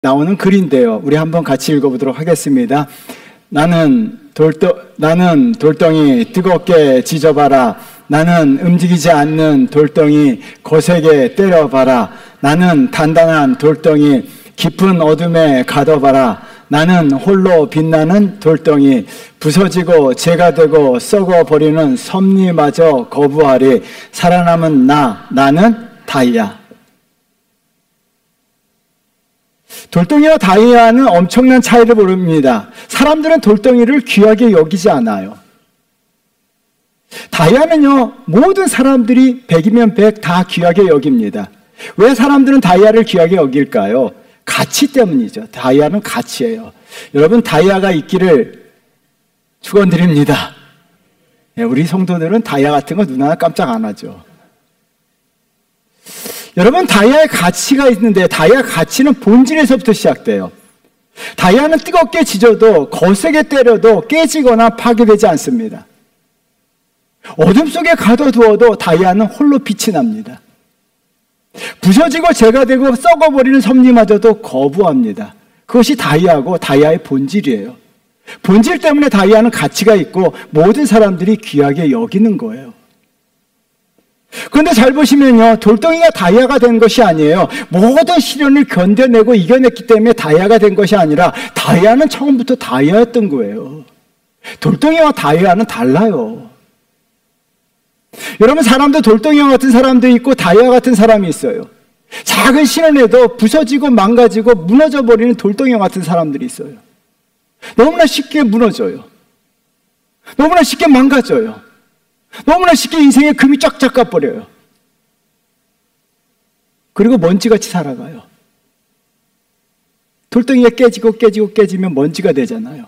나오는 글인데요. 우리 한번 같이 읽어보도록 하겠습니다. 나는 돌덩이 뜨겁게 지져봐라. 나는 움직이지 않는 돌덩이 거세게 때려봐라. 나는 단단한 돌덩이 깊은 어둠에 가둬봐라. 나는 홀로 빛나는 돌덩이 부서지고 재가 되고 썩어버리는 섭리마저 거부하리. 살아남은 나는 다이아. 돌덩이와 다이아는 엄청난 차이를 보입니다. 사람들은 돌덩이를 귀하게 여기지 않아요. 다이아는요, 모든 사람들이 100이면 100 다 귀하게 여깁니다. 왜 사람들은 다이아를 귀하게 여길까요? 가치 때문이죠. 다이아는 가치예요. 여러분, 다이아가 있기를 축원드립니다. 우리 성도들은 다이아 같은 거 눈 하나 깜짝 안 하죠. 여러분, 다이아의 가치가 있는데 다이아 가치는 본질에서부터 시작돼요. 다이아는 뜨겁게 지져도 거세게 때려도 깨지거나 파괴되지 않습니다. 어둠 속에 가둬두어도 다이아는 홀로 빛이 납니다. 부서지고 재가 되고 썩어버리는 섭리마저도 거부합니다. 그것이 다이아고 다이아의 본질이에요. 본질 때문에 다이아는 가치가 있고 모든 사람들이 귀하게 여기는 거예요. 그런데 잘 보시면요, 돌덩이가 다이아가 된 것이 아니에요. 모든 시련을 견뎌내고 이겨냈기 때문에 다이아가 된 것이 아니라 다이아는 처음부터 다이아였던 거예요. 돌덩이와 다이아는 달라요. 여러분, 사람도 돌덩이와 같은 사람도 있고 다이아 같은 사람이 있어요. 작은 시련에도 부서지고 망가지고 무너져 버리는 돌덩이와 같은 사람들이 있어요. 너무나 쉽게 무너져요. 너무나 쉽게 망가져요. 너무나 쉽게 인생에 금이 쫙쫙 가버려요. 그리고 먼지같이 살아가요. 돌덩이가 깨지면 먼지가 되잖아요.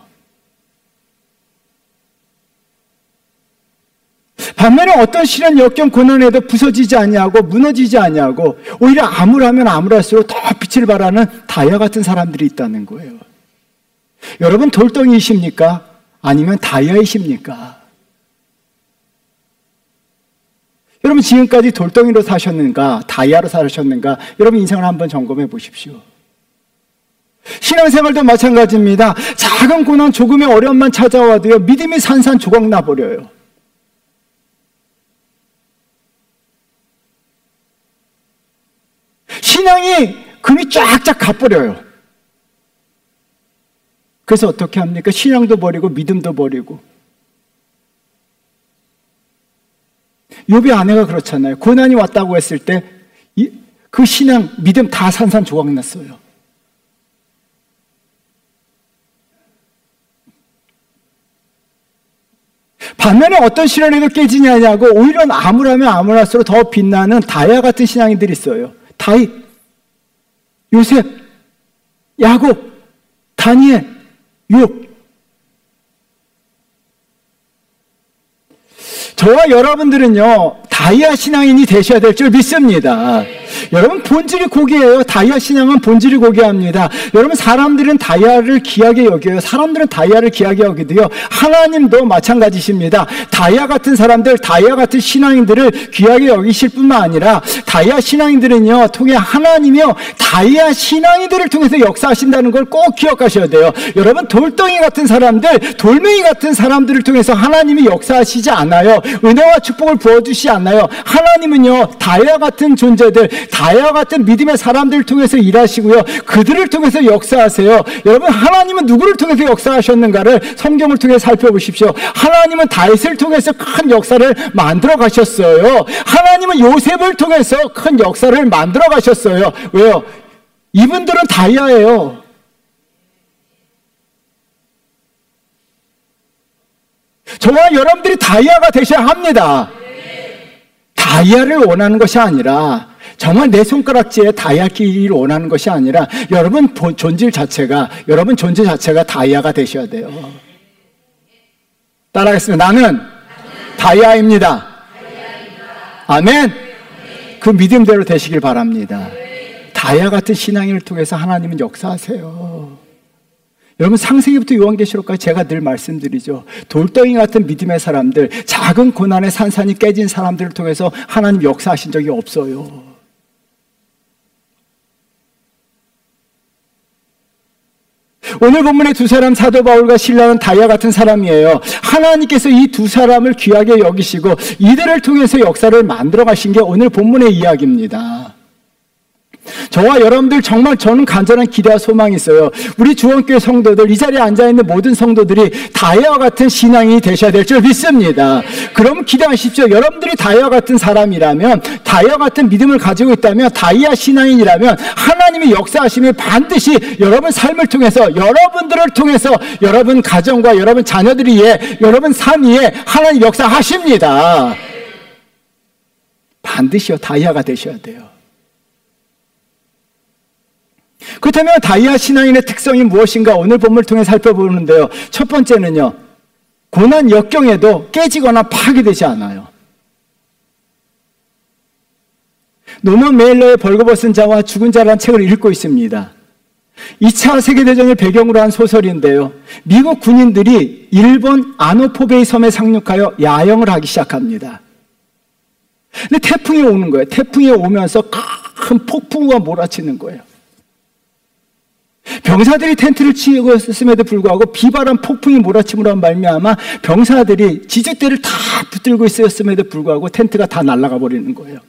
반면에 어떤 시련, 역경, 고난에도 부서지지 않냐고, 무너지지 않냐고, 오히려 암울하면 암울할수록 더 빛을 발하는 다이아 같은 사람들이 있다는 거예요. 여러분, 돌덩이이십니까? 아니면 다이아이십니까? 여러분, 지금까지 돌덩이로 사셨는가, 다이아로 사셨는가? 여러분, 인생을 한번 점검해 보십시오. 신앙생활도 마찬가지입니다. 작은 고난, 조금의 어려움만 찾아와도요, 믿음이 산산조각 나버려요. 신앙이 금이 쫙쫙 가버려요. 그래서 어떻게 합니까? 신앙도 버리고 믿음도 버리고. 욥의 아내가 그렇잖아요. 고난이 왔다고 했을 때 그 신앙, 믿음 다 산산조각 났어요. 반면에 어떤 시련에도 깨지냐고, 오히려 암울하면 암울할수록 더 빛나는 다이아 같은 신앙인들이 있어요. 다윗, 요셉, 야곱, 다니엘, 욥. 저와 여러분들은요, 다이아 신앙인이 되셔야 될 줄 믿습니다. 여러분, 본질이 고귀해요. 다이아 신앙은 본질이 고귀합니다. 여러분, 사람들은 다이아를 귀하게 여겨요. 사람들은 다이아를 귀하게 여기도요, 하나님도 마찬가지십니다. 다이아 같은 사람들, 다이아 같은 신앙인들을 귀하게 여기실 뿐만 아니라 다이아 신앙인들은요, 통해 하나님이요, 다이아 신앙인들을 통해서 역사하신다는 걸 꼭 기억하셔야 돼요. 여러분, 돌덩이 같은 사람들, 돌멩이 같은 사람들을 통해서 하나님이 역사하시지 않아요. 은혜와 축복을 부어주시지 않아요. 하나님은요, 다이아 같은 존재들, 다이아 같은 믿음의 사람들을 통해서 일하시고요, 그들을 통해서 역사하세요. 여러분, 하나님은 누구를 통해서 역사하셨는가를 성경을 통해 살펴보십시오. 하나님은 다윗을 통해서 큰 역사를 만들어 가셨어요. 하나님은 요셉을 통해서 큰 역사를 만들어 가셨어요. 왜요? 이분들은 다이아예요. 저와 여러분들이 다이아가 되셔야 합니다. 다이아를 원하는 것이 아니라, 정말 내 손가락질에 다이아 끼기를 원하는 것이 아니라, 여러분 존재 자체가 다이아가 되셔야 돼요. 따라하겠습니다. 나는 다이아입니다. 아멘. 그 믿음대로 되시길 바랍니다. 다이아 같은 신앙인을 통해서 하나님은 역사하세요. 여러분, 창세기부터 요한계시록까지 제가 늘 말씀드리죠. 돌덩이 같은 믿음의 사람들, 작은 고난의 산산이 깨진 사람들을 통해서 하나님 역사하신 적이 없어요. 오늘 본문의 두 사람, 사도 바울과 실라는 다이아 같은 사람이에요. 하나님께서 이 두 사람을 귀하게 여기시고 이들을 통해서 역사를 만들어 가신 게 오늘 본문의 이야기입니다. 저와 여러분들 정말 저는 간절한 기대와 소망이 있어요. 우리 주원교회 성도들, 이 자리에 앉아있는 모든 성도들이 다이아와 같은 신앙이 되셔야 될 줄 믿습니다. 그럼 기대하십시오. 여러분들이 다이아 같은 사람이라면, 다이아 같은 믿음을 가지고 있다면, 다이아 신앙인이라면 하나님의 역사하심이 반드시 여러분 삶을 통해서, 여러분들을 통해서 여러분 가정과 여러분 자녀들 위해, 여러분 삶 위에 하나님 역사하십니다. 반드시요, 다이아가 되셔야 돼요. 그렇다면 다이아 신앙인의 특성이 무엇인가 오늘 본문을 통해 살펴보는데요. 첫 번째는요, 고난 역경에도 깨지거나 파괴되지 않아요. 노먼 메일러의 벌거벗은 자와 죽은 자라는 책을 읽고 있습니다. 2차 세계대전을 배경으로 한 소설인데요. 미국 군인들이 일본 아노포베이 섬에 상륙하여 야영을 하기 시작합니다. 근데 태풍이 오는 거예요. 태풍이 오면서 큰 폭풍우가 몰아치는 거예요. 병사들이 텐트를 치고 있음에도 불구하고 비바람 폭풍이 몰아침으로 말미암아 병사들이 지렛대를 다 붙들고 있었음에도 불구하고 텐트가 다 날아가 버리는 거예요.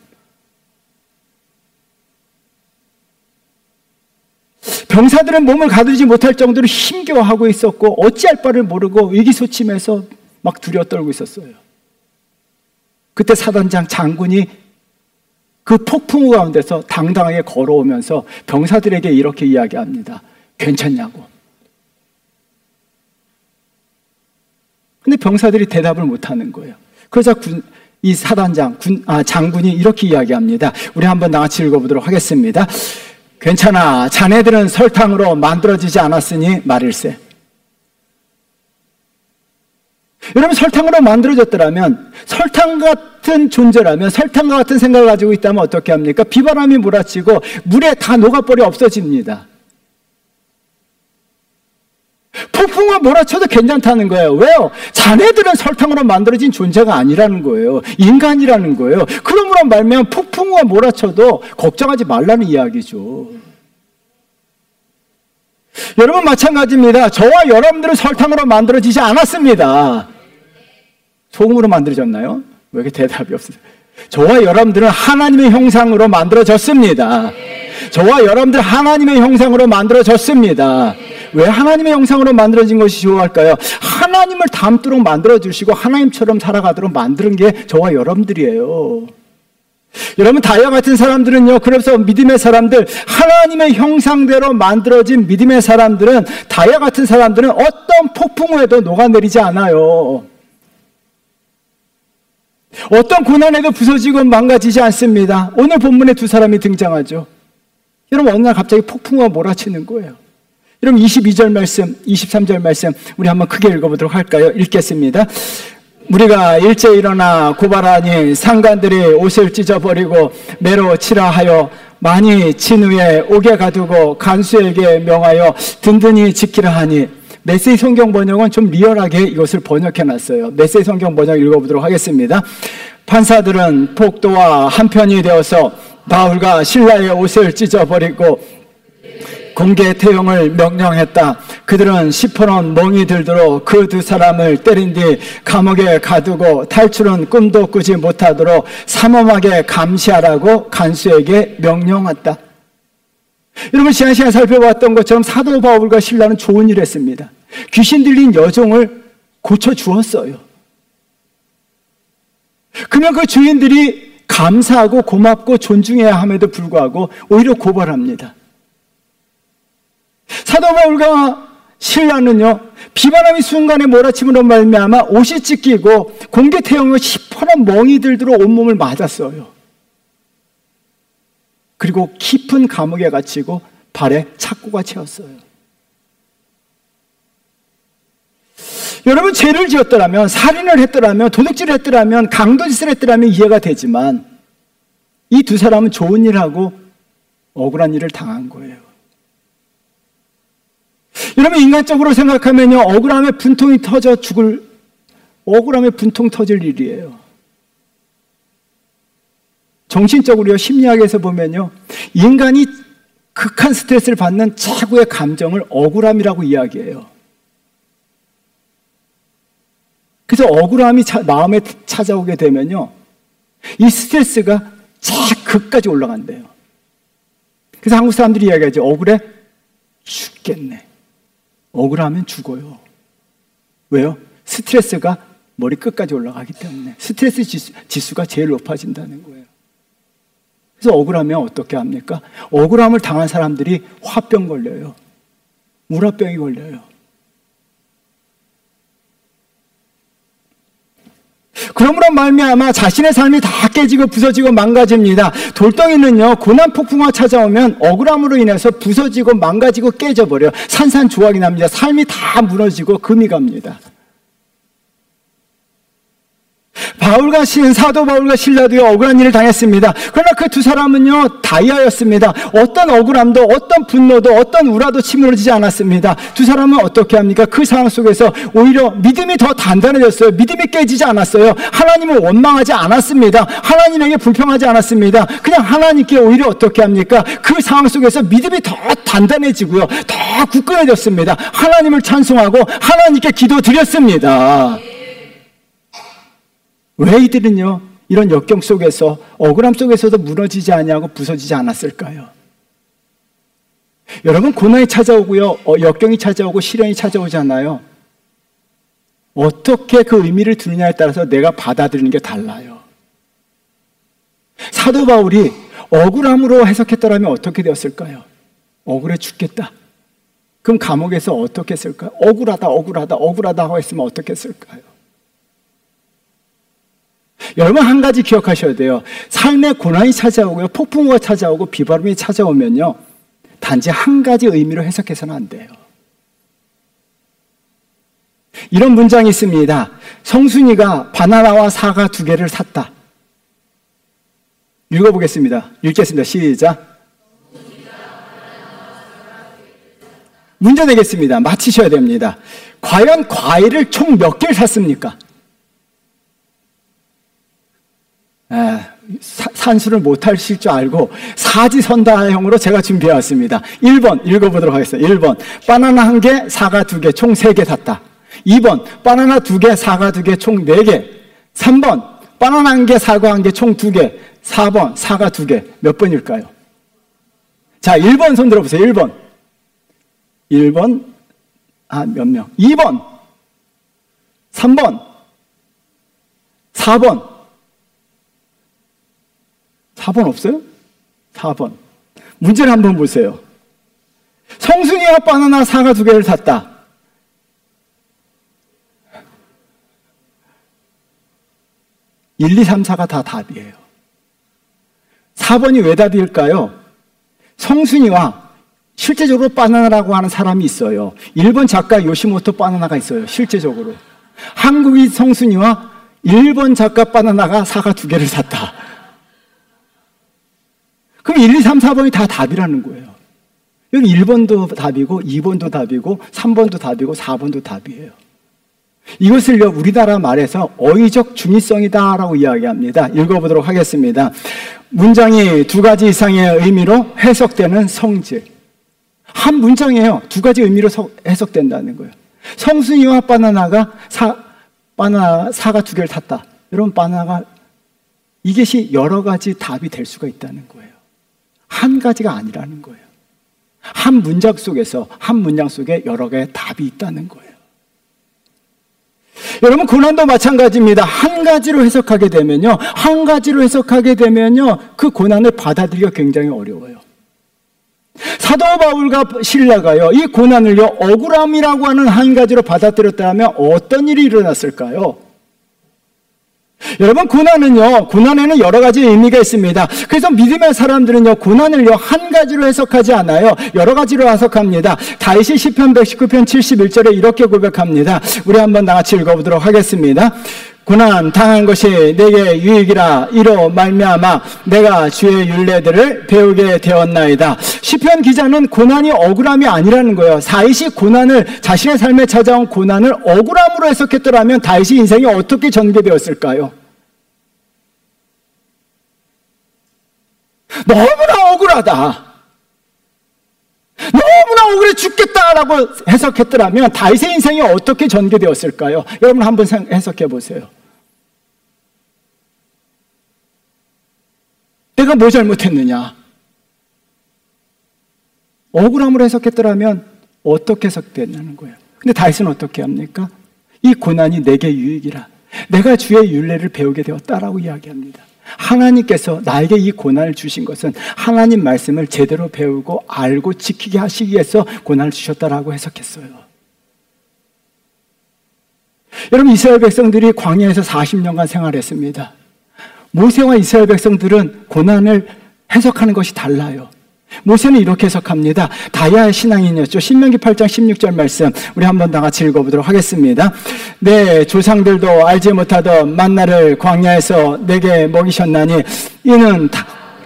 병사들은 몸을 가두지 못할 정도로 힘겨워하고 있었고 어찌할 바를 모르고 위기소침해서 막 두려워 떨고 있었어요. 그때 사단장 장군이 그 폭풍우 가운데서 당당하게 걸어오면서 병사들에게 이렇게 이야기합니다. 괜찮냐고. 근데 병사들이 대답을 못하는 거예요. 그러자 이 사단장, 장군이 이렇게 이야기합니다. 우리 한번 나같이 읽어보도록 하겠습니다. 괜찮아. 자네들은 설탕으로 만들어지지 않았으니 말일세. 여러분, 설탕으로 만들어졌더라면, 설탕 같은 존재라면, 설탕과 같은 생각을 가지고 있다면 어떻게 합니까? 비바람이 몰아치고 물에 다 녹아버려 없어집니다. 폭풍과 몰아쳐도 괜찮다는 거예요. 왜요? 자네들은 설탕으로 만들어진 존재가 아니라는 거예요. 인간이라는 거예요. 그러므로 말미암아 폭풍과 몰아쳐도 걱정하지 말라는 이야기죠. 여러분 마찬가지입니다. 저와 여러분들은 설탕으로 만들어지지 않았습니다. 소금으로 만들어졌나요? 왜 이렇게 대답이 없어요? 저와 여러분들은 하나님의 형상으로 만들어졌습니다. 저와 여러분들 하나님의 형상으로 만들어졌습니다. 왜 하나님의 형상으로 만들어진 것이 좋아할까요? 하나님을 닮도록 만들어주시고 하나님처럼 살아가도록 만드는 게 저와 여러분들이에요. 여러분, 다이아 같은 사람들은요, 그래서 믿음의 사람들, 하나님의 형상대로 만들어진 믿음의 사람들은, 다이아 같은 사람들은 어떤 폭풍우에도 녹아내리지 않아요. 어떤 고난에도 부서지고 망가지지 않습니다. 오늘 본문에 두 사람이 등장하죠. 여러분, 어느 날 갑자기 폭풍우가 몰아치는 거예요. 여러분, 22절 말씀, 23절 말씀 우리 한번 크게 읽어보도록 할까요? 읽겠습니다. 우리가 일제 일어나 고발하니 상관들이 옷을 찢어버리고 매로 치라 하여 많이 친 후에 옥에 가두고 간수에게 명하여 든든히 지키라 하니. 메시지 성경 번역은 좀 리얼하게 이것을 번역해놨어요. 메시지 성경 번역 읽어보도록 하겠습니다. 판사들은 폭도와 한편이 되어서 바울과 실라의 옷을 찢어버리고 공개 태용을 명령했다. 그들은 시퍼런 멍이 들도록 그 두 사람을 때린 뒤 감옥에 가두고 탈출은 꿈도 꾸지 못하도록 삼엄하게 감시하라고 간수에게 명령했다. 여러분, 지난 시간에 살펴봤던 것처럼 사도 바울과 실라는 좋은 일을 했습니다. 귀신 들린 여종을 고쳐주었어요. 그러면 그 주인들이 감사하고 고맙고 존중해야 함에도 불구하고 오히려 고발합니다. 사도 바울과 실라는요, 비바람이 순간에 몰아침으로 말미암아 옷이 찢기고 공개 태용을 시퍼런 멍이 들도록 온몸을 맞았어요. 그리고 깊은 감옥에 갇히고 발에 착고가 채웠어요. 여러분, 죄를 지었더라면, 살인을 했더라면, 도둑질을 했더라면, 강도짓을 했더라면 이해가 되지만 이 두 사람은 좋은 일하고 억울한 일을 당한 거예요. 여러분, 인간적으로 생각하면요, 억울함에 분통이 터져 죽을, 억울함에 분통 터질 일이에요. 정신적으로요, 심리학에서 보면요, 인간이 극한 스트레스를 받는 최고의 감정을 억울함이라고 이야기해요. 그래서 억울함이 마음에 찾아오게 되면요, 이 스트레스가 극까지 올라간대요. 그래서 한국 사람들이 이야기하죠. 억울해? 죽겠네. 억울하면 죽어요. 왜요? 스트레스가 머리 끝까지 올라가기 때문에. 스트레스 지수가 제일 높아진다는 거예요. 그래서 억울하면 어떻게 합니까? 억울함을 당한 사람들이 화병 걸려요. 우라병이 걸려요. 그러므로 말미암아 자신의 삶이 다 깨지고 부서지고 망가집니다. 돌덩이는요, 고난 폭풍과 찾아오면 억울함으로 인해서 부서지고 망가지고 깨져버려요. 산산조각이 납니다. 삶이 다 무너지고 금이 갑니다. 사도 바울과 실라도요, 억울한 일을 당했습니다. 그러나 그 두 사람은요, 다이아였습니다. 어떤 억울함도, 어떤 분노도, 어떤 우라도 치밀어지지 않았습니다. 두 사람은 어떻게 합니까? 그 상황 속에서 오히려 믿음이 더 단단해졌어요. 믿음이 깨지지 않았어요. 하나님을 원망하지 않았습니다. 하나님에게 불평하지 않았습니다. 그냥 하나님께 오히려 어떻게 합니까? 그 상황 속에서 믿음이 더 단단해지고요, 더 굳건해졌습니다. 하나님을 찬송하고 하나님께 기도드렸습니다. 왜 이들은요, 이런 역경 속에서, 억울함 속에서도 무너지지 아니하고 부서지지 않았을까요? 여러분, 고난이 찾아오고요, 역경이 찾아오고 시련이 찾아오잖아요. 어떻게 그 의미를 두느냐에 따라서 내가 받아들이는 게 달라요. 사도 바울이 억울함으로 해석했더라면 어떻게 되었을까요? 억울해 죽겠다. 그럼 감옥에서 어떻게 했을까요? 억울하다 하고 했으면 어떻게 했을까요? 여러분, 한 가지 기억하셔야 돼요. 삶에 고난이 찾아오고요, 폭풍우가 찾아오고 비바람이 찾아오면요, 단지 한 가지 의미로 해석해서는 안 돼요. 이런 문장이 있습니다. 성순이가 바나나와 사과 2개를 샀다. 읽어보겠습니다. 읽겠습니다. 시작. 문제 내겠습니다. 맞히셔야 됩니다. 과연 과일을 총 몇 개를 샀습니까? 산수를 못하실 줄 알고 사지선다형으로 제가 준비해왔습니다. 1번 읽어보도록 하겠습니다. 1번 바나나 1개, 사과 2개, 총 3개 샀다. 2번 바나나 2개, 사과 2개, 총 4개. 3번 바나나 1개, 사과 1개, 총 2개. 4번 사과 2개. 몇 번일까요? 자, 1번 손 들어보세요. 1번 몇 명? 2번 3번 4번 없어요? 4번. 문제를 한번 보세요. 성순이와 바나나 사과 2개를 샀다. 1, 2, 3, 4가 다 답이에요. 4번이 왜 답일까요? 성순이와 실제적으로 바나나라고 하는 사람이 있어요. 일본 작가 요시모토 바나나가 있어요. 실제적으로. 한국인 성순이와 일본 작가 바나나가 사과 2개를 샀다. 그럼 1, 2, 3, 4번이 다 답이라는 거예요. 여기 1번도 답이고 2번도 답이고 3번도 답이고 4번도 답이에요. 이것을요, 우리나라 말에서 어휘적 중의성이다라고 이야기합니다. 읽어보도록 하겠습니다. 문장이 2가지 이상의 의미로 해석되는 성질. 한 문장이에요. 2가지 의미로 해석된다는 거예요. 성순이와 바나나가 사과 2개를 탔다. 여러분, 바나나가 이것이 여러 가지 답이 될 수가 있다는 거예요. 한 가지가 아니라는 거예요. 한 문장 속에 여러 개의 답이 있다는 거예요. 여러분, 고난도 마찬가지입니다. 한 가지로 해석하게 되면요, 그 고난을 받아들이기가 굉장히 어려워요. 사도 바울과 실라가요, 이 고난을요, 억울함이라고 하는 한 가지로 받아들였다면 어떤 일이 일어났을까요? 여러분, 고난에는 여러 가지 의미가 있습니다. 그래서 믿음의 사람들은요, 고난을요, 한 가지로 해석하지 않아요. 여러 가지로 해석합니다. 다윗이 시편 119편 71절에 이렇게 고백합니다. 우리 한번 나같이 읽어보도록 하겠습니다. 고난 당한 것이 내게 유익이라. 이로 말미암아 내가 주의 율례들을 배우게 되었나이다. 시편 기자는 고난이 억울함이 아니라는 거예요. 다윗이 자신의 삶에 찾아온 고난을 억울함으로 해석했더라면 다윗이 인생이 어떻게 전개되었을까요? 너무나 억울하다. 억울해 죽겠다라고 해석했더라면 다윗의 인생이 어떻게 전개되었을까요? 여러분 한번 해석해 보세요. 내가 뭐 잘못했느냐? 억울함으로 해석했더라면 어떻게 해석되냐는 거예요. 근데 다윗은 어떻게 합니까? 이 고난이 내게 유익이라. 내가 주의 율례를 배우게 되었다라고 이야기합니다. 하나님께서 나에게 이 고난을 주신 것은 하나님 말씀을 제대로 배우고 알고 지키게 하시기 위해서 고난을 주셨다라고 해석했어요. 여러분, 이스라엘 백성들이 광야에서 40년간 생활했습니다. 모세와 이스라엘 백성들은 고난을 해석하는 것이 달라요. 모세는 이렇게 해석합니다. 다이아의 신앙인이었죠. 신명기 8장 16절 말씀 우리 한번 다 같이 읽어보도록 하겠습니다. 내 조상들도 알지 못하던 만나를 광야에서 내게 먹이셨나니 이는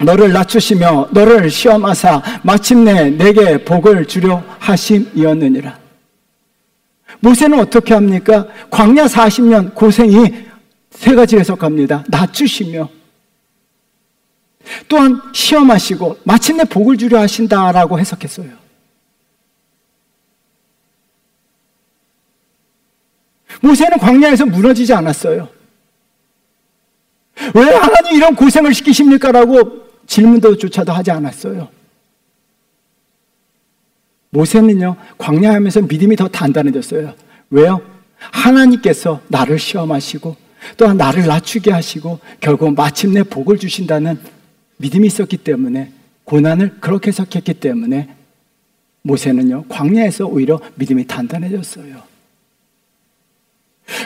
너를 낮추시며 너를 시험하사 마침내 내게 복을 주려 하심이었느니라. 모세는 어떻게 합니까? 광야 40년 고생이 세 가지 해석합니다. 낮추시며 또한 시험하시고 마침내 복을 주려 하신다라고 해석했어요. 모세는 광야에서 무너지지 않았어요. 왜 하나님 이런 고생을 시키십니까? 라고 질문도조차도 하지 않았어요. 모세는요, 광야하면서 믿음이 더 단단해졌어요. 왜요? 하나님께서 나를 시험하시고 또한 나를 낮추게 하시고 결국 마침내 복을 주신다는 믿음이 있었기 때문에, 고난을 그렇게 해석했기 때문에 모세는요, 광야에서 오히려 믿음이 단단해졌어요.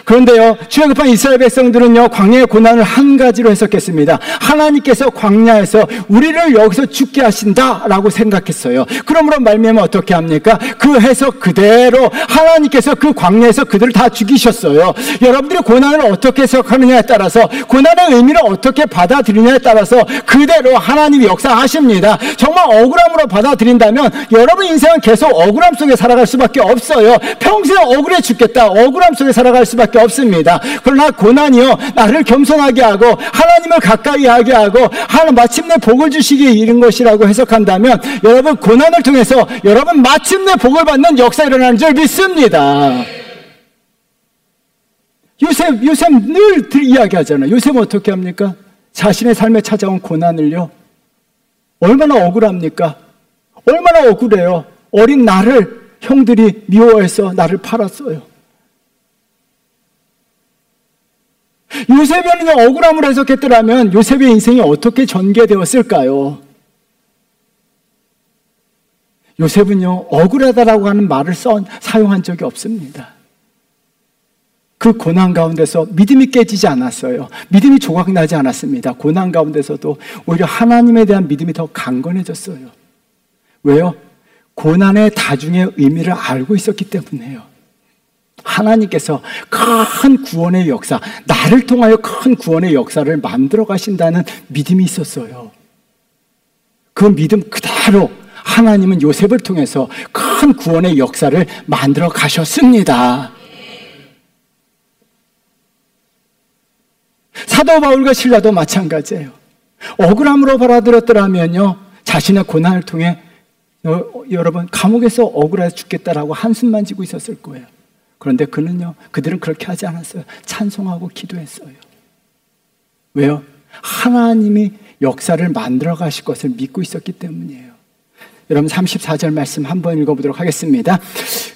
그런데요, 주의 급한 이스라엘 백성들은요, 광야의 고난을 한 가지로 해석했습니다. 하나님께서 광야에서 우리를 여기서 죽게 하신다라고 생각했어요. 그러므로 말미암아 어떻게 합니까? 그 해석 그대로 하나님께서 그 광야에서 그들을 다 죽이셨어요. 여러분들이 고난을 어떻게 해석하느냐에 따라서, 고난의 의미를 어떻게 받아들이냐에 따라서 그대로 하나님이 역사하십니다. 정말 억울함으로 받아들인다면 여러분 인생은 계속 억울함 속에 살아갈 수밖에 없어요. 평생 억울해 죽겠다, 억울함 속에 살아갈 수밖에 없습니다. 그러나 고난이요, 나를 겸손하게 하고 하나님을 가까이 하게 하고 마침내 복을 주시기에 이른 것이라고 해석한다면, 여러분 고난을 통해서 여러분 마침내 복을 받는 역사 일어나는 줄 믿습니다. 요셉 늘 이야기하잖아요. 요셉은 어떻게 합니까? 자신의 삶에 찾아온 고난을요, 얼마나 억울합니까? 얼마나 억울해요. 어린 나를 형들이 미워해서 나를 팔았어요. 요셉은요, 억울함을 해석했더라면 요셉의 인생이 어떻게 전개되었을까요? 요셉은요, 억울하다라고 하는 말을 사용한 적이 없습니다. 그 고난 가운데서 믿음이 깨지지 않았어요. 믿음이 조각나지 않았습니다. 고난 가운데서도 오히려 하나님에 대한 믿음이 더 강건해졌어요. 왜요? 고난의 다중의 의미를 알고 있었기 때문에요. 하나님께서 큰 구원의 역사, 나를 통하여 큰 구원의 역사를 만들어 가신다는 믿음이 있었어요. 그 믿음 그대로 하나님은 요셉을 통해서 큰 구원의 역사를 만들어 가셨습니다. 사도 바울과 실라도 마찬가지예요. 억울함으로 받아들였더라면요, 자신의 고난을 통해 여러분 감옥에서 억울해서 죽겠다라고 한숨만 지고 있었을 거예요. 그런데 그들은 그렇게 하지 않았어요. 찬송하고 기도했어요. 왜요? 하나님이 역사를 만들어 가실 것을 믿고 있었기 때문이에요. 여러분 34절 말씀 한번 읽어보도록 하겠습니다.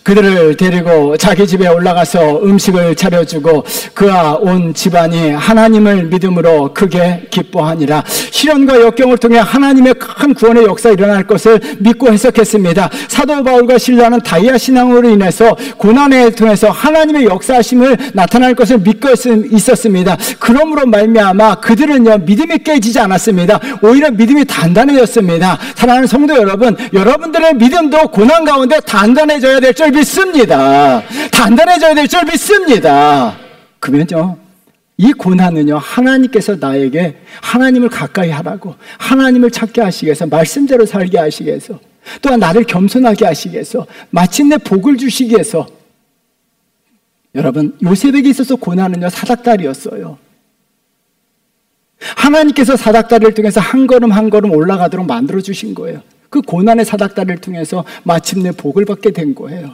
그들을 데리고 자기 집에 올라가서 음식을 차려주고 그와 온 집안이 하나님을 믿음으로 크게 기뻐하니라. 시련과 역경을 통해 하나님의 큰 구원의 역사 일어날 것을 믿고 해석했습니다. 사도 바울과 실라는 다이아 신앙으로 인해서 고난을 통해서 하나님의 역사하심을 나타날 것을 믿고 있었습니다. 그러므로 말미암아 그들은요, 믿음이 깨지지 않았습니다. 오히려 믿음이 단단해졌습니다. 사랑하는 성도 여러분, 여러분들의 믿음도 고난 가운데 단단해져야 될 줄 믿습니다. 단단해져야 될 줄 믿습니다. 그러면요, 이 고난은요, 하나님께서 나에게 하나님을 가까이 하라고, 하나님을 찾게 하시기 위해서, 말씀대로 살게 하시기 위해서, 또한 나를 겸손하게 하시기 위해서, 마침내 복을 주시기 위해서. 여러분, 요셉에게 있어서 고난은요, 사닥다리였어요. 하나님께서 사닥다리를 통해서 한 걸음 한 걸음 올라가도록 만들어 주신 거예요. 그 고난의 사닥다리를 통해서 마침내 복을 받게 된 거예요.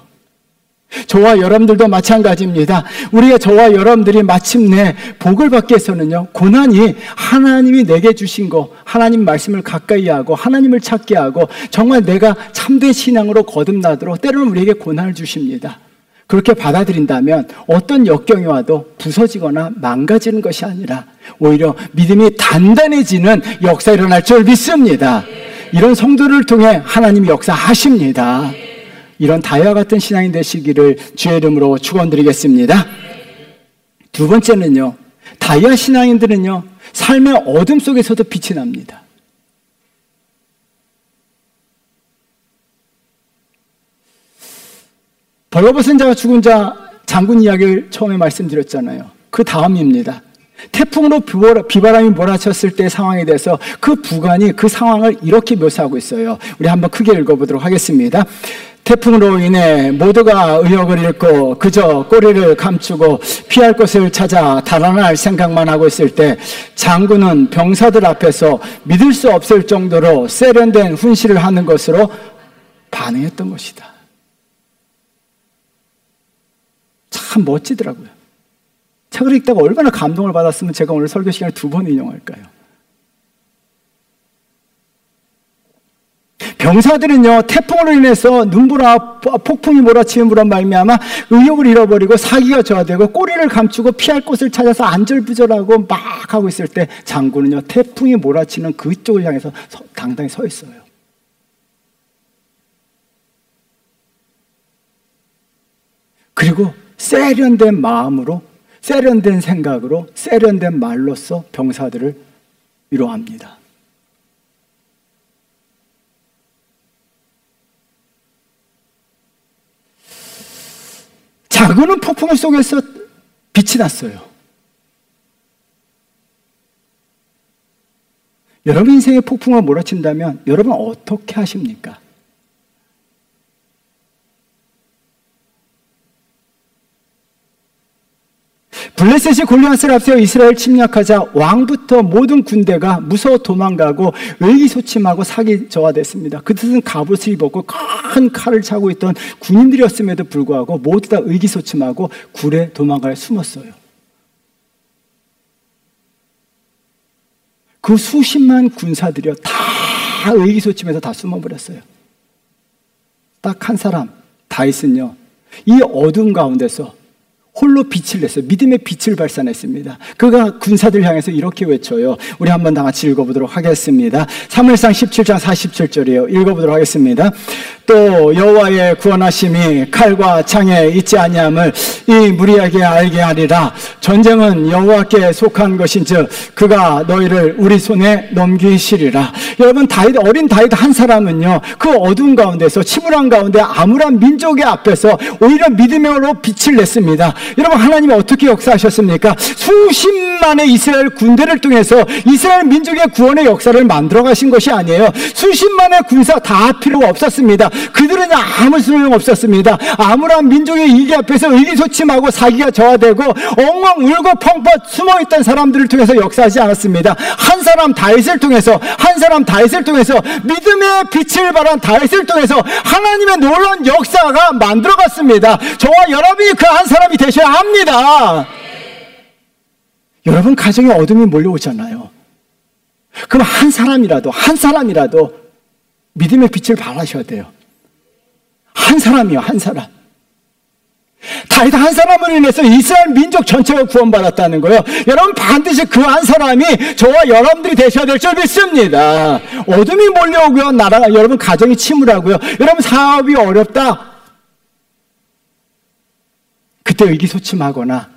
저와 여러분들도 마찬가지입니다. 우리가 저와 여러분들이 마침내 복을 받기 위해서는요, 고난이 하나님이 내게 주신 거, 하나님 말씀을 가까이 하고 하나님을 찾게 하고 정말 내가 참된 신앙으로 거듭나도록 때로는 우리에게 고난을 주십니다. 그렇게 받아들인다면 어떤 역경이 와도 부서지거나 망가지는 것이 아니라 오히려 믿음이 단단해지는 역사 일어날 줄 믿습니다. 이런 성도를 통해 하나님이 역사하십니다. 이런 다이아 같은 신앙이 되시기를 주의 이름으로 축원드리겠습니다. 두 번째는요, 다이아 신앙인들은요, 삶의 어둠 속에서도 빛이 납니다. 벌거벗은 자와 죽은 자 장군 이야기를 처음에 말씀드렸잖아요. 그 다음입니다. 태풍으로 비바람이 몰아쳤을 때 상황에 대해서 그 부관이 그 상황을 이렇게 묘사하고 있어요. 우리 한번 크게 읽어보도록 하겠습니다. 태풍으로 인해 모두가 의욕을 잃고 그저 꼬리를 감추고 피할 곳을 찾아 달아날 생각만 하고 있을 때 장군은 병사들 앞에서 믿을 수 없을 정도로 세련된 훈시를 하는 것으로 반응했던 것이다. 참 멋지더라고요. 책을 읽다가 얼마나 감동을 받았으면 제가 오늘 설교 시간에 2번 인용할까요? 병사들은요, 태풍으로 인해서 눈보라 폭풍이 몰아치는 말미암아 의욕을 잃어버리고 사기가 저하되고 꼬리를 감추고 피할 곳을 찾아서 안절부절하고 막 하고 있을 때 장군은요, 태풍이 몰아치는 그쪽을 향해서 당당히 서 있어요. 그리고 세련된 마음으로, 세련된 생각으로, 세련된 말로써 병사들을 위로합니다. 장군은 폭풍 속에서 빛이 났어요. 여러분 인생에 폭풍을 몰아친다면 여러분 어떻게 하십니까? 블레셋이 골리앗을 앞세워 이스라엘 침략하자 왕부터 모든 군대가 무서워 도망가고 의기소침하고 사기 저하됐습니다. 그들은 갑옷을 입었고 큰 칼을 차고 있던 군인들이었음에도 불구하고 모두 다 의기소침하고 굴에 도망가에 숨었어요. 그 수십만 군사들이요, 다 의기소침해서 다 숨어버렸어요. 딱 한 사람, 다윗은요, 이 어둠 가운데서 홀로 빛을 냈어요. 믿음의 빛을 발산했습니다. 그가 군사들 향해서 이렇게 외쳐요. 우리 한번 다 같이 읽어보도록 하겠습니다. 사무엘상 17장 47절이에요. 읽어보도록 하겠습니다. 또 여호와의 구원하심이 칼과 창에 있지 아니함을 이 무리에게 알게 하리라. 전쟁은 여호와께 속한 것인즉 그가 너희를 우리 손에 넘기시리라. 여러분, 어린 다윗 한 사람은요, 그 어두운 가운데서 침울한 가운데 암울한 민족의 앞에서 오히려 믿음으로 빛을 냈습니다. 여러분, 하나님이 어떻게 역사하셨습니까? 수십만의 이스라엘 군대를 통해서 이스라엘 민족의 구원의 역사를 만들어 가신 것이 아니에요. 수십만의 군사 다 필요가 없었습니다. 그들은 아무 소용 없었습니다. 암울한 민족의 이기 앞에서 의기소침하고 사기가 저하되고 엉엉 울고 펑펑 숨어있던 사람들을 통해서 역사하지 않았습니다. 한 사람 다윗을 통해서, 한 사람 다윗을 통해서, 믿음의 빛을 발한 다윗을 통해서 하나님의 놀라운 역사가 만들어갔습니다. 저와 여러분이 그 한 사람이 되셔야 합니다. 여러분 가정에 어둠이 몰려오잖아요. 그럼 한 사람이라도 믿음의 빛을 발하셔야 돼요. 한 사람이요, 한 사람. 다윗 한 사람으로 인해서 이스라엘 민족 전체가 구원받았다는 거예요. 여러분 반드시 그 한 사람이 저와 여러분들이 되셔야 될 줄 믿습니다. 어둠이 몰려오고요, 나라가, 여러분 가정이 침울하고요, 여러분 사업이 어렵다, 그때 의기소침하거나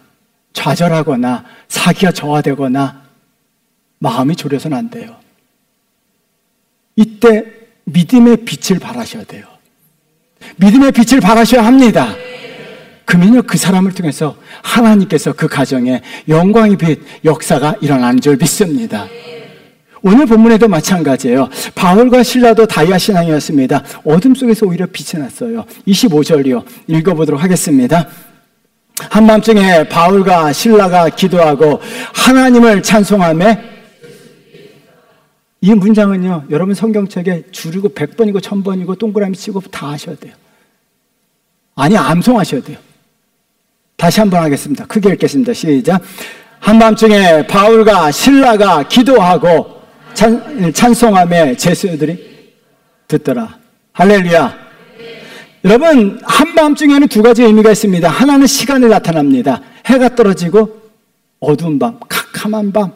좌절하거나 사기가 저하되거나 마음이 졸여서는 안 돼요. 이때 믿음의 빛을 발하셔야 돼요. 믿음의 빛을 발하셔야 합니다. 그러면요, 그 사람을 통해서 하나님께서 그 가정에 영광의 빛, 역사가 일어나는 줄 믿습니다. 오늘 본문에도 마찬가지예요. 바울과 실라도 다이아 신앙이었습니다. 어둠 속에서 오히려 빛이 났어요. 25절이요. 읽어보도록 하겠습니다. 한밤중에 바울과 실라가 기도하고 하나님을 찬송하며 이 문장은요, 여러분 성경책에 줄이고 100번이고 1000번이고 동그라미 치고 다 하셔야 돼요. 아니, 암송하셔야 돼요. 다시 한번 하겠습니다. 크게 읽겠습니다. 시작. 한밤중에 바울과 실라가 기도하고 찬송함에 제수들이 듣더라. 할렐루야. 여러분, 한밤중에는 두 가지 의미가 있습니다. 하나는 시간을 나타납니다. 해가 떨어지고 어두운 밤, 캄캄한 밤,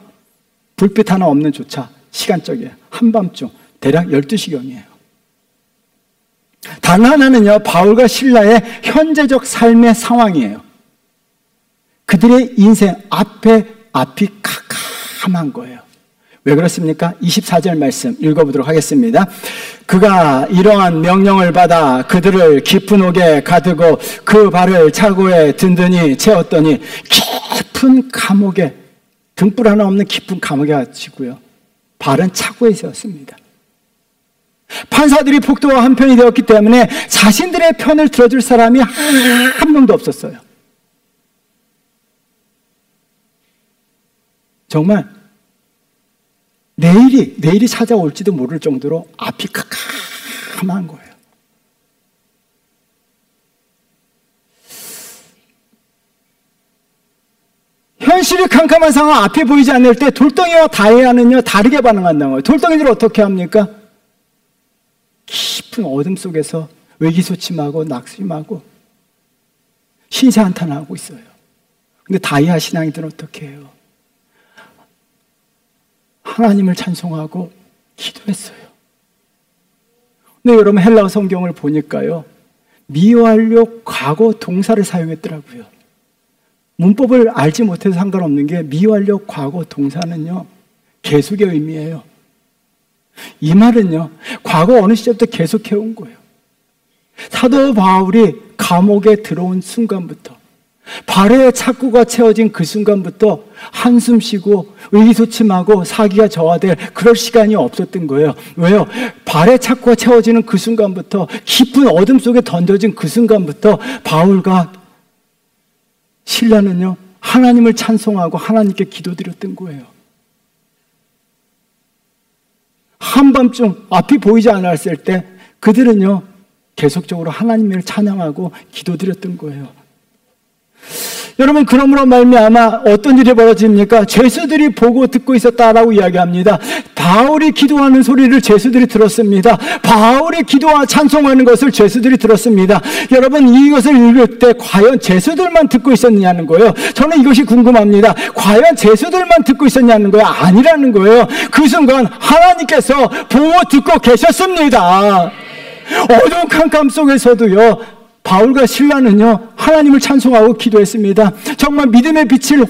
불빛 하나 없는 조차 시간적이에요. 한밤중, 대략 12시경이에요. 다른 하나는요, 바울과 실라의 현재적 삶의 상황이에요. 그들의 인생 앞이 캄캄한 거예요. 왜 그렇습니까? 24절 말씀 읽어보도록 하겠습니다. 그가 이러한 명령을 받아 그들을 깊은 옥에 가두고 그 발을 차고에 든든히 채웠더니 깊은 감옥에, 등불 하나 없는 깊은 감옥에 갇히고요, 발은 차고에 세웠습니다. 판사들이 폭도와 한편이 되었기 때문에 자신들의 편을 들어줄 사람이 한 명도 없었어요. 정말 내일이 찾아올지도 모를 정도로 앞이 캄캄한 거예요. 현실이 캄캄한 상황, 앞이 보이지 않을 때 돌덩이와 다이아는요, 다르게 반응한다는 거예요. 돌덩이들은 어떻게 합니까? 깊은 어둠 속에서 의기소침하고 낙심하고 신세한탄하고 있어요. 근데 다이아 신앙이들은 어떻게 해요? 하나님을 찬송하고 기도했어요. 근데 여러분, 헬라어 성경을 보니까요, 미완료 과거 동사를 사용했더라고요. 문법을 알지 못해서 상관없는 게, 미완료 과거 동사는요, 계속의 의미예요. 이 말은요, 과거 어느 시절부터 계속해온 거예요. 사도 바울이 감옥에 들어온 순간부터, 발에 착고가 채워진 그 순간부터 한숨 쉬고 의기소침하고 사기가 저하될 그럴 시간이 없었던 거예요. 왜요? 발에 착고가 채워지는 그 순간부터, 깊은 어둠 속에 던져진 그 순간부터 바울과 실라는요, 하나님을 찬송하고 하나님께 기도드렸던 거예요. 한밤중 앞이 보이지 않았을 때 그들은요, 계속적으로 하나님을 찬양하고 기도드렸던 거예요. 여러분, 그러므로 말미암아 어떤 일이 벌어집니까? 죄수들이 보고 듣고 있었다라고 이야기합니다. 바울이 기도하는 소리를 죄수들이 들었습니다. 바울이 기도와 찬송하는 것을 죄수들이 들었습니다. 여러분, 이것을 읽을 때 과연 죄수들만 듣고 있었느냐는 거예요. 저는 이것이 궁금합니다. 과연 죄수들만 듣고 있었냐는 거예요? 아니라는 거예요. 그 순간 하나님께서 보고 듣고 계셨습니다. 어두운 캄캄 속에서도요, 바울과 실라는요, 하나님을 찬송하고 기도했습니다. 정말 믿음의 빛을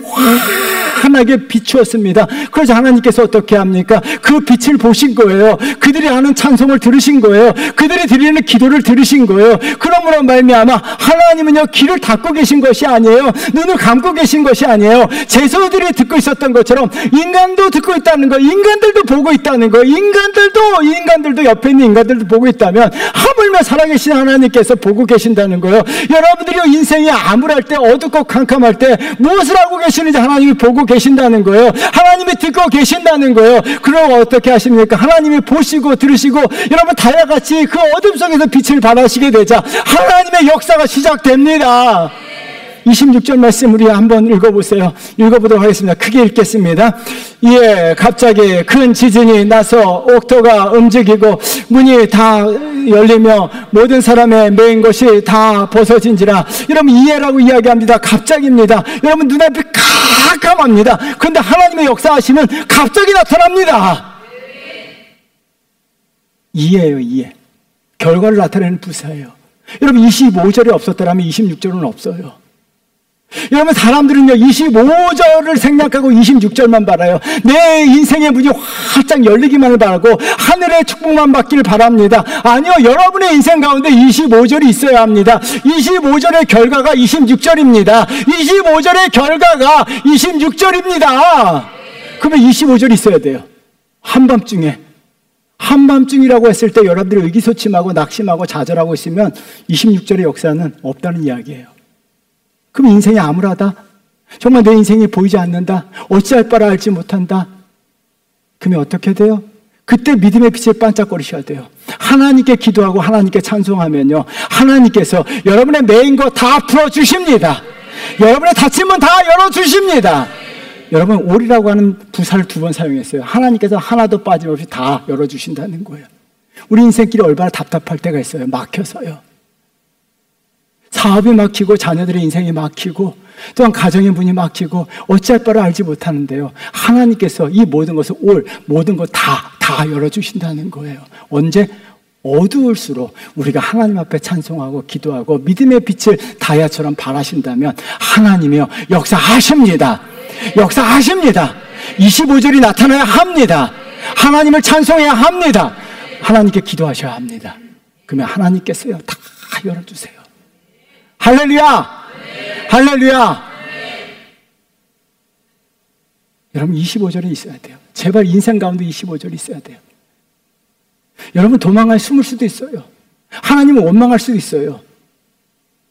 환하게 비추었습니다. 그래서 하나님께서 어떻게 합니까? 그 빛을 보신 거예요. 그들이 하는 찬송을 들으신 거예요. 그들이 드리는 기도를 들으신 거예요. 그러므로 말미암아 하나님은요, 귀를 닫고 계신 것이 아니에요. 눈을 감고 계신 것이 아니에요. 제사들이 듣고 있었던 것처럼 인간도 듣고 있다는 거, 인간들도 보고 있다는 거, 인간들도 옆에 있는 인간들도 보고 있다면 하물며 살아계신 하나님께서 보고 계신다는 거예요. 여러분들이 인생이 암울할 때, 어둡고 캄캄할 때 무엇을 하고 계시는지 하나님이 보고 계신다는 거예요. 하나님이 듣고 계신다는 거예요. 그럼 어떻게 하십니까? 하나님이 보시고 들으시고, 여러분 다야같이 그 어둠 속에서 빛을 발하시게 되자 하나님의 역사가 시작됩니다. 26절 말씀 우리 한번 읽어보세요. 읽어보도록 하겠습니다. 크게 읽겠습니다. 예, 갑자기 큰 지진이 나서 옥토가 움직이고 문이 다 열리며 모든 사람의 메인 것이 다 벗어진지라. 여러분, 이해라고 이야기합니다. 갑자기입니다. 여러분, 눈앞이 깜깜합니다. 그런데 하나님의 역사하시면 갑자기 나타납니다. 이해예요, 이해. 결과를 나타내는 부사예요. 여러분, 25절이 없었더라면 26절은 없어요. 여러분, 사람들은요 25절을 생략하고 26절만 바라요. 내 인생의 문이 활짝 열리기만을 바라고 하늘의 축복만 받기를 바랍니다. 아니요, 여러분의 인생 가운데 25절이 있어야 합니다. 25절의 결과가 26절입니다. 25절의 결과가 26절입니다. 그러면 25절이 있어야 돼요. 한밤중이라고 했을 때 여러분들이 의기소침하고 낙심하고 좌절하고 있으면 26절의 역사는 없다는 이야기예요. 그럼 인생이 암울하다? 정말 내 인생이 보이지 않는다? 어찌할 바를 알지 못한다? 그러면 어떻게 돼요? 그때 믿음의 빛을 반짝거리셔야 돼요. 하나님께 기도하고 하나님께 찬송하면요, 하나님께서 여러분의 메인 거 다 풀어주십니다. 여러분의 닫힌 문 다 열어주십니다. 여러분, 올이라고 하는 부사를 2번 사용했어요. 하나님께서 하나도 빠짐없이 다 열어주신다는 거예요. 우리 인생길이 얼마나 답답할 때가 있어요. 막혀서요. 사업이 막히고 자녀들의 인생이 막히고 또한 가정의 문이 막히고 어찌할 바를 알지 못하는데요, 하나님께서 이 모든 것을 모든 것 다 열어주신다는 거예요. 언제? 어두울수록 우리가 하나님 앞에 찬송하고 기도하고 믿음의 빛을 다이아처럼 발하신다면 하나님이요 역사하십니다. 역사하십니다. 25절이 나타나야 합니다. 하나님을 찬송해야 합니다. 하나님께 기도하셔야 합니다. 그러면 하나님께서요 다 열어주세요. 할렐루야! 할렐루야! 여러분, 25절이 있어야 돼요. 제발 인생 가운데 25절이 있어야 돼요. 여러분, 도망을 숨을 수도 있어요. 하나님을 원망할 수도 있어요.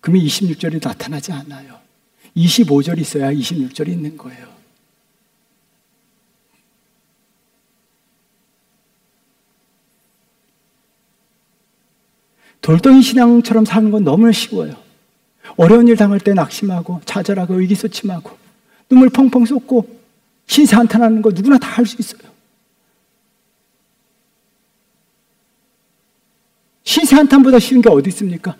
그러면 26절이 나타나지 않아요. 25절이 있어야 26절이 있는 거예요. 돌덩이 신앙처럼 사는 건 너무나 쉬워요. 어려운 일 당할 때 낙심하고 좌절하고 의기소침하고 눈물 펑펑 쏟고 신세 한탄하는 거 누구나 다 할 수 있어요. 신세 한탄보다 쉬운 게 어디 있습니까?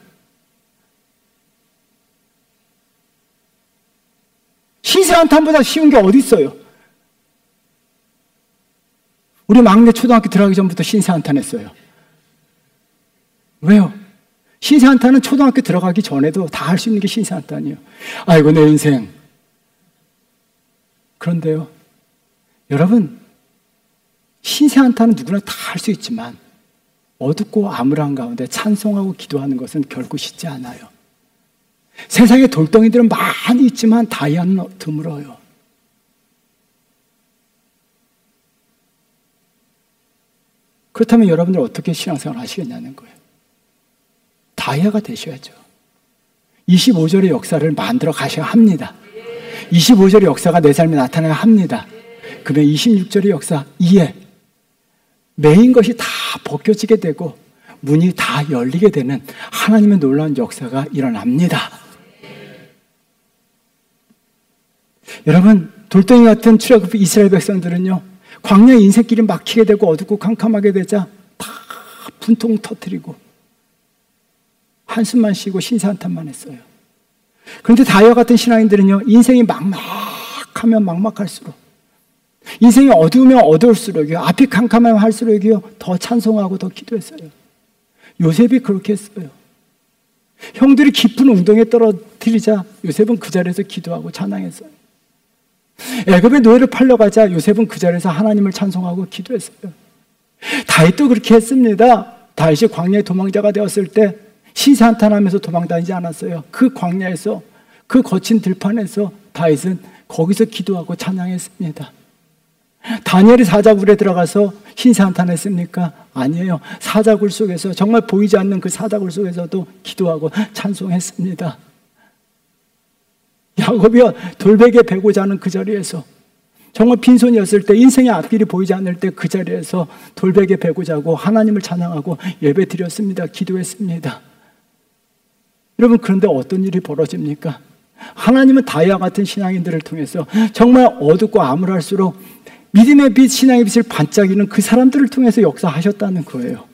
신세 한탄보다 쉬운 게 어디 있어요? 우리 막내 초등학교 들어가기 전부터 신세 한탄했어요. 왜요? 신세 한탄은 초등학교 들어가기 전에도 다 할 수 있는 게 신세 한탄이에요. 아이고 내 인생. 그런데요, 여러분, 신세 한탄은 누구나 다 할 수 있지만 어둡고 암울한 가운데 찬송하고 기도하는 것은 결코 쉽지 않아요. 세상에 돌덩이들은 많이 있지만 다이아는 드물어요. 그렇다면 여러분들 어떻게 신앙생활 하시겠냐는 거예요. 다이아가 되셔야죠. 25절의 역사를 만들어 가셔야 합니다. 25절의 역사가 내 삶에 나타나야 합니다. 그러면 26절의 역사 이에 메인 것이 다 벗겨지게 되고 문이 다 열리게 되는 하나님의 놀라운 역사가 일어납니다. 여러분, 돌덩이 같은 출애굽 이스라엘 백성들은요, 광야 인생길이 막히게 되고 어둡고 캄캄하게 되자 다 분통 터뜨리고 한숨만 쉬고 신세 한탄만 했어요. 그런데 다이아 같은 신앙인들은요, 인생이 막막하면 막막할수록, 인생이 어두우면 어두울수록요, 앞이 캄캄하면 할수록요 더 찬송하고 더 기도했어요. 요셉이 그렇게 했어요. 형들이 깊은 웅덩이에 떨어뜨리자 요셉은 그 자리에서 기도하고 찬양했어요. 애굽의 노예를 팔려가자 요셉은 그 자리에서 하나님을 찬송하고 기도했어요. 다윗도 그렇게 했습니다. 다윗이 광야의 도망자가 되었을 때 신세 한탄하면서 도망다니지 않았어요. 그 광야에서, 그 거친 들판에서 다윗은 거기서 기도하고 찬양했습니다. 다니엘이 사자굴에 들어가서 신세 한탄했습니까? 아니에요. 사자굴 속에서, 정말 보이지 않는 그 사자굴 속에서도 기도하고 찬송했습니다. 야곱이요, 돌베개 베고 자는 그 자리에서, 정말 빈손이었을 때, 인생의 앞길이 보이지 않을 때 그 자리에서 돌베개 베고 자고 하나님을 찬양하고 예배 드렸습니다. 기도했습니다. 여러분, 그런데 어떤 일이 벌어집니까? 하나님은 다이아 같은 신앙인들을 통해서 정말 어둡고 암울할수록 믿음의 빛, 신앙의 빛을 반짝이는 그 사람들을 통해서 역사하셨다는 거예요.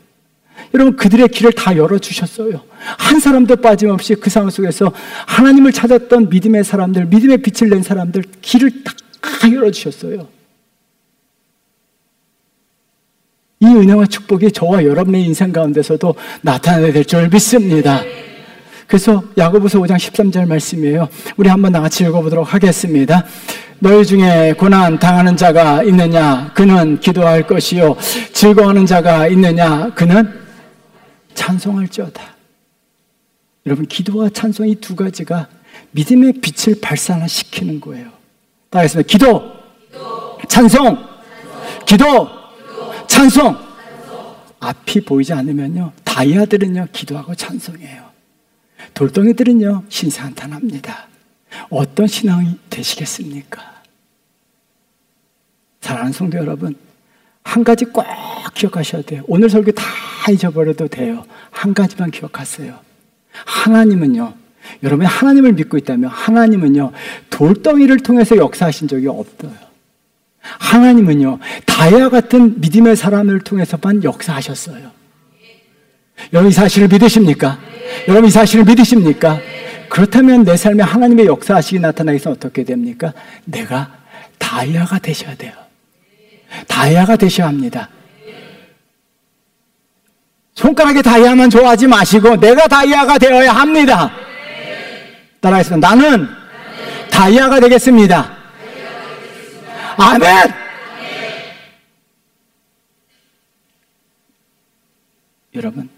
여러분, 그들의 길을 다 열어주셨어요. 한 사람도 빠짐없이 그 상황 속에서 하나님을 찾았던 믿음의 사람들, 믿음의 빛을 낸 사람들 길을 다 열어주셨어요. 이 은혜와 축복이 저와 여러분의 인생 가운데서도 나타나야 될 줄 믿습니다. 그래서 야고보서 5장 13절 말씀이에요. 우리 한번 같이 읽어보도록 하겠습니다. 너희 중에 고난 당하는 자가 있느냐? 그는 기도할 것이요. 즐거워하는 자가 있느냐? 그는 찬송할지어다. 여러분, 기도와 찬송 이 두 가지가 믿음의 빛을 발산시키는 거예요. 다 했습니다. 기도, 찬송, 기도, 찬송. 앞이 보이지 않으면요, 다이아들은요 기도하고 찬송해요. 돌덩이들은요 신세 한탄합니다. 어떤 신앙이 되시겠습니까? 사랑하는 성도 여러분, 한 가지 꼭 기억하셔야 돼요. 오늘 설교 다 잊어버려도 돼요. 한 가지만 기억하세요. 하나님은요, 여러분이 하나님을 믿고 있다면 하나님은요, 돌덩이를 통해서 역사하신 적이 없어요. 하나님은요, 다이아 같은 믿음의 사람을 통해서만 역사하셨어요. 여러분 이 사실을 믿으십니까? 여러분 이 사실을 믿으십니까? 그렇다면 내 삶에 하나님의 역사하시기 나타나기 위해서 어떻게 됩니까? 내가 다이아가 되셔야 돼요. 다이아가 되셔야 합니다. 손가락에 다이아만 좋아하지 마시고 내가 다이아가 되어야 합니다. 따라하겠습니다. 나는 다이아가 되겠습니다. 아멘! 여러분,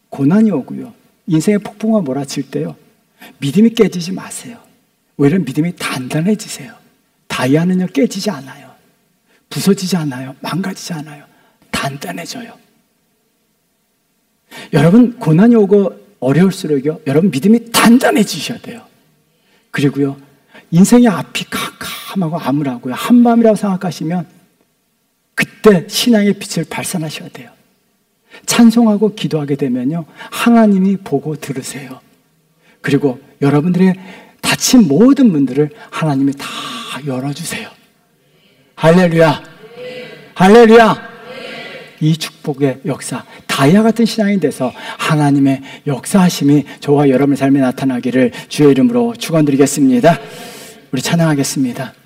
고난이 오고요, 인생의 폭풍과 몰아칠 때요, 믿음이 깨지지 마세요. 오히려 믿음이 단단해지세요. 다이아는요, 깨지지 않아요. 부서지지 않아요. 망가지지 않아요. 단단해져요. 여러분, 고난이 오고 어려울수록요, 여러분 믿음이 단단해지셔야 돼요. 그리고요, 인생의 앞이 캄캄하고 암울하고요, 한밤이라고 생각하시면 그때 신앙의 빛을 발산하셔야 돼요. 찬송하고 기도하게 되면요, 하나님이 보고 들으세요. 그리고 여러분들의 닫힌 모든 문들을 하나님이 다 열어주세요. 할렐루야! 할렐루야! 이 축복의 역사, 다이아 같은 신앙이 돼서 하나님의 역사하심이 저와 여러분의 삶에 나타나기를 주의 이름으로 축원드리겠습니다. 우리 찬양하겠습니다.